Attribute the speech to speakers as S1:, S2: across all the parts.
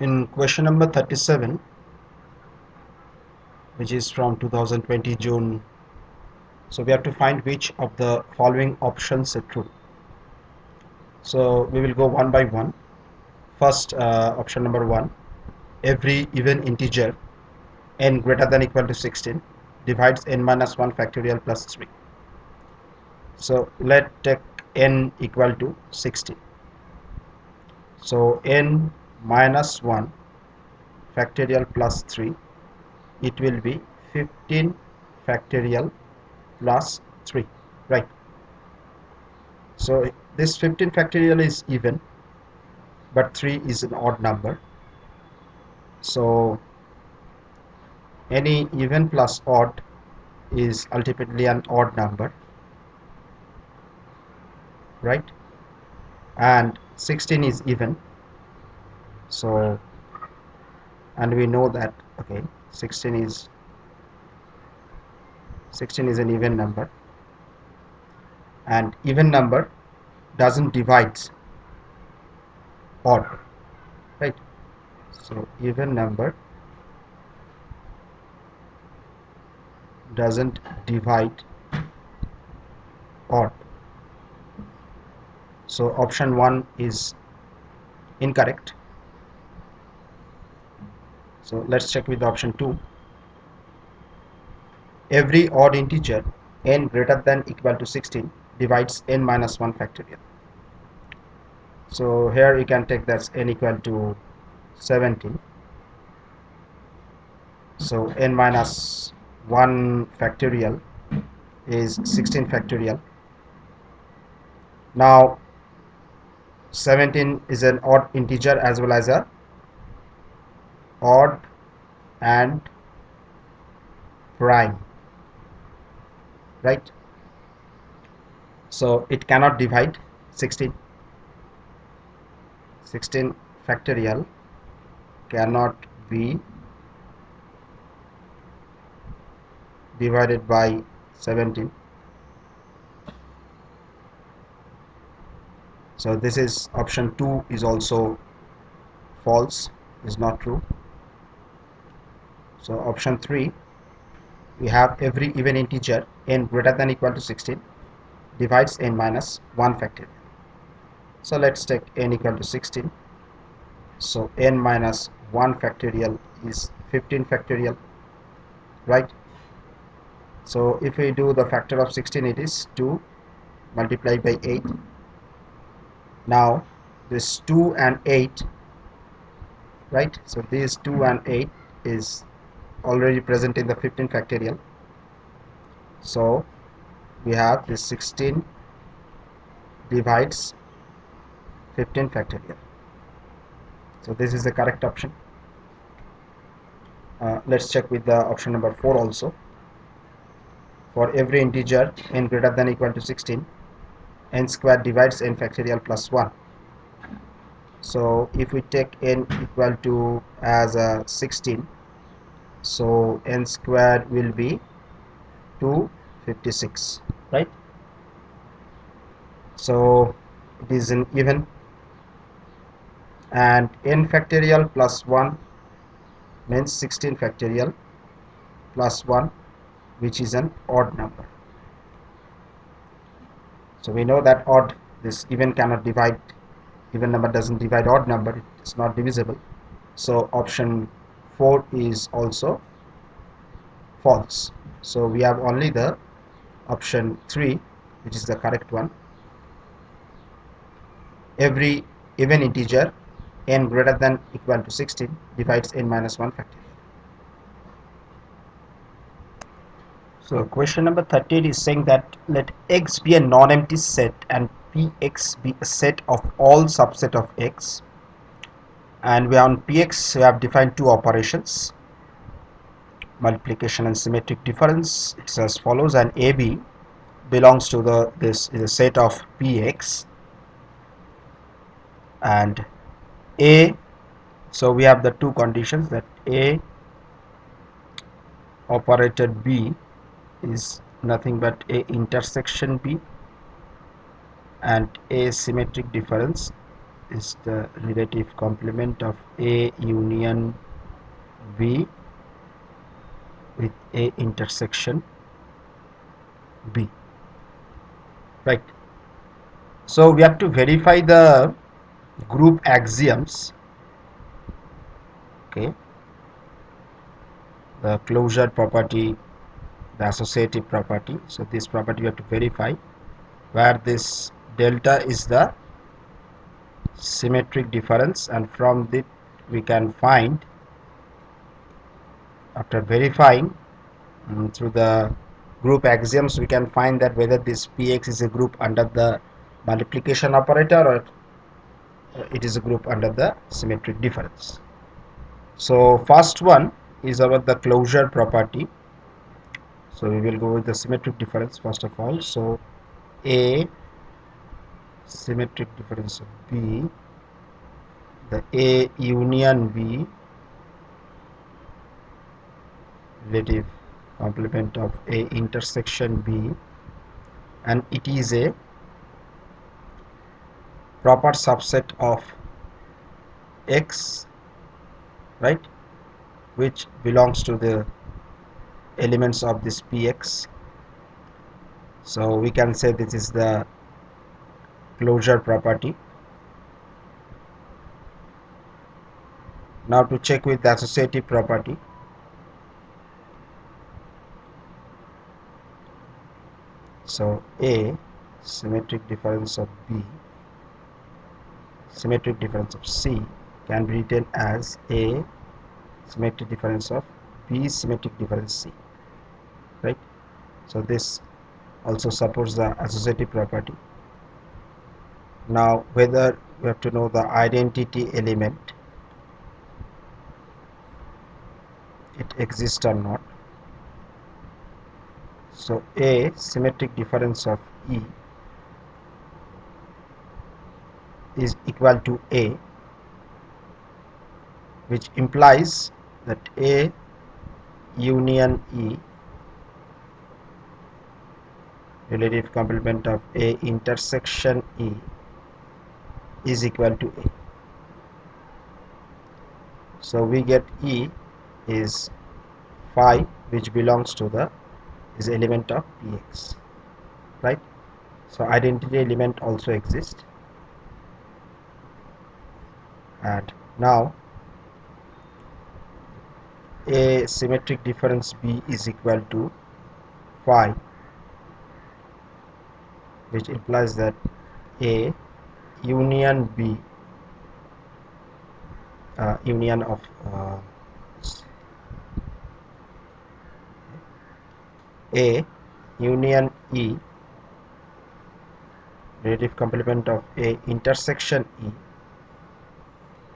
S1: In question number 37, which is from 2020 June, so we have to find which of the following options are true. So we will go one by one. First, option number 1, every even integer n greater than equal to 16 divides n minus 1 factorial plus 3. So let take n equal to 16. So n minus 1 factorial plus 3, it will be 15 factorial plus 3, right? So this 15 factorial is even, but 3 is an odd number. So any even plus odd is ultimately an odd number, right? And 16 is even. So, and we know that, okay, 16 is an even number, and even number doesn't divide odd, right? So even number doesn't divide odd. So option 1 is incorrect. So let's check with option 2. Every odd integer n greater than equal to 16 divides n minus 1 factorial. So here you can take that's n equal to 17. So n minus 1 factorial is 16 factorial. Now 17 is an odd integer as well as a odd and prime, right? So it cannot divide 16. 16 factorial cannot be divided by 17. So this is option 2 is also false, is not true. So option 3, we have every even integer n greater than equal to 16 divides n minus 1 factorial. So let's take n equal to 16. So n minus 1 factorial is 15 factorial, right? So if we do the factor of 16, it is 2 multiplied by 8. Now this 2 and 8, right? So these 2 and 8 is already present in the 15 factorial. So we have this 16 divides 15 factorial. So this is the correct option. Let's check with the option number 4 also. For every integer n greater than equal to 16, n squared divides n factorial plus 1. So if we take n equal to as 16, so n squared will be 256, right? So it is an even, and n factorial plus 1 means 16 factorial plus 1, which is an odd number. So we know that odd, this even cannot divide, even number doesn't divide odd number, it's not divisible. So option 4 is also false. So we have only the option 3, which is the correct one. Every even integer n greater than equal to 16 divides n minus 1 factorial. So question number 13 is saying that let X be a non-empty set and Px be a set of all subset of X, and we on Px we have defined two operations, multiplication and symmetric difference. It's as follows, and AB belongs to this is a set of Px, and A, so we have the two conditions that A operated B is nothing but A intersection B, and A symmetric difference is the relative complement of A union B with A intersection B, right? So we have to verify the group axioms, okay, the closure property, the associative property. So this property we have to verify, where this delta is the symmetric difference, and from it we can find, after verifying through the group axioms, we can find that whether this Px is a group under the multiplication operator or it is a group under the symmetric difference. So first one is about the closure property. So we will go with the symmetric difference first of all. So A symmetric difference of B, the A union B relative complement of A intersection B, and it is a proper subset of X, right, which belongs to the elements of this Px. So we can say this is the closure property. Now to check with the associative property, so A symmetric difference of B symmetric difference of C can be written as A symmetric difference of B symmetric difference C, right? So this also supports the associative property. Now whether we have to know the identity element, it exists or not. So A symmetric difference of E is equal to A, which implies that A union E relative complement of A intersection E is equal to A. So we get E is phi, which belongs to the is element of Px, right? So identity element also exists. And now A symmetric difference B is equal to phi, which implies that A union B union of A union E relative complement of A intersection E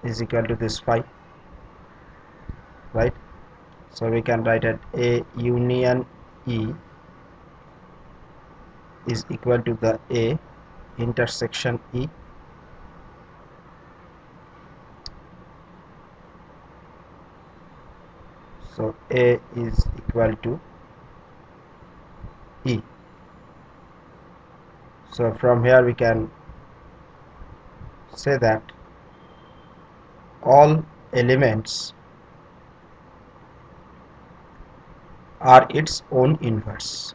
S1: is equal to this phi, right? So we can write that A union E is equal to the A intersection E. So A is equal to E. So from here we can say that all elements are its own inverse.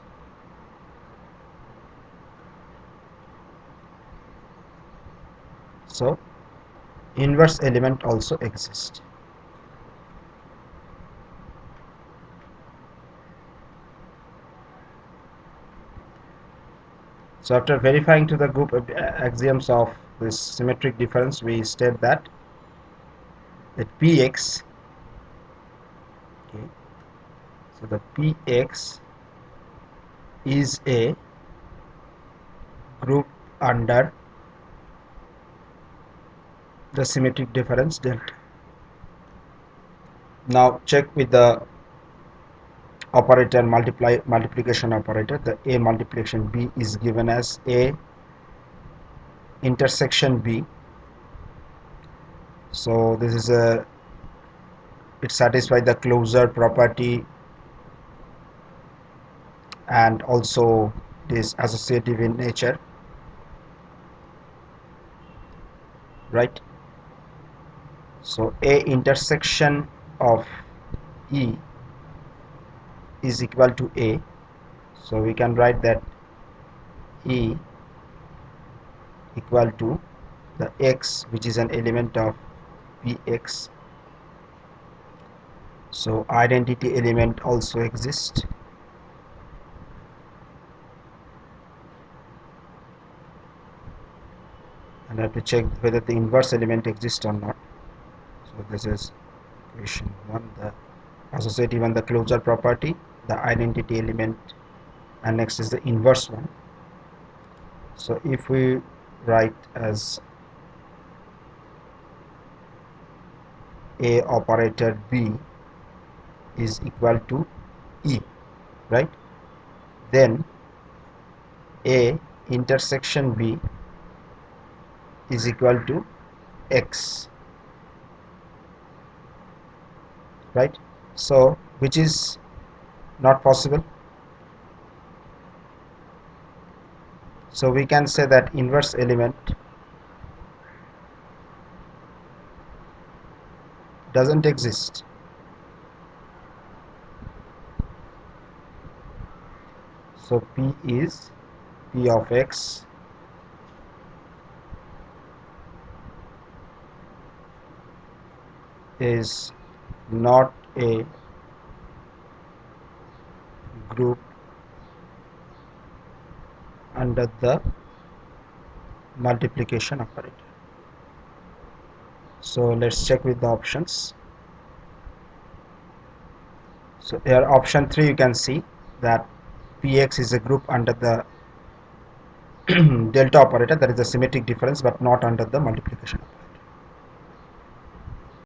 S1: So inverse element also exists. So after verifying to the group axioms of this symmetric difference, we state that Px, okay, so the Px is a group under the symmetric difference delta. Now check with the operator, multiplication operator. The A multiplication B is given as A intersection B. So this is it satisfies the closure property and also is associative in nature. right? So A intersection of E is equal to A, so we can write that E equal to the X, which is an element of Px. So identity element also exists, and I have to check whether the inverse element exists or not. So this is equation 1, the associative and the closure property, the identity element, and next is the inverse one. So if we write as A operator B is equal to E, right, then A intersection B is equal to X, right? So which is not possible. So we can say that inverse element doesn't exist. So P is P of X is not a group under the multiplication operator. So let's check with the options. So here option 3, you can see that Px is a group under the delta operator, that is a symmetric difference, but not under the multiplication operator.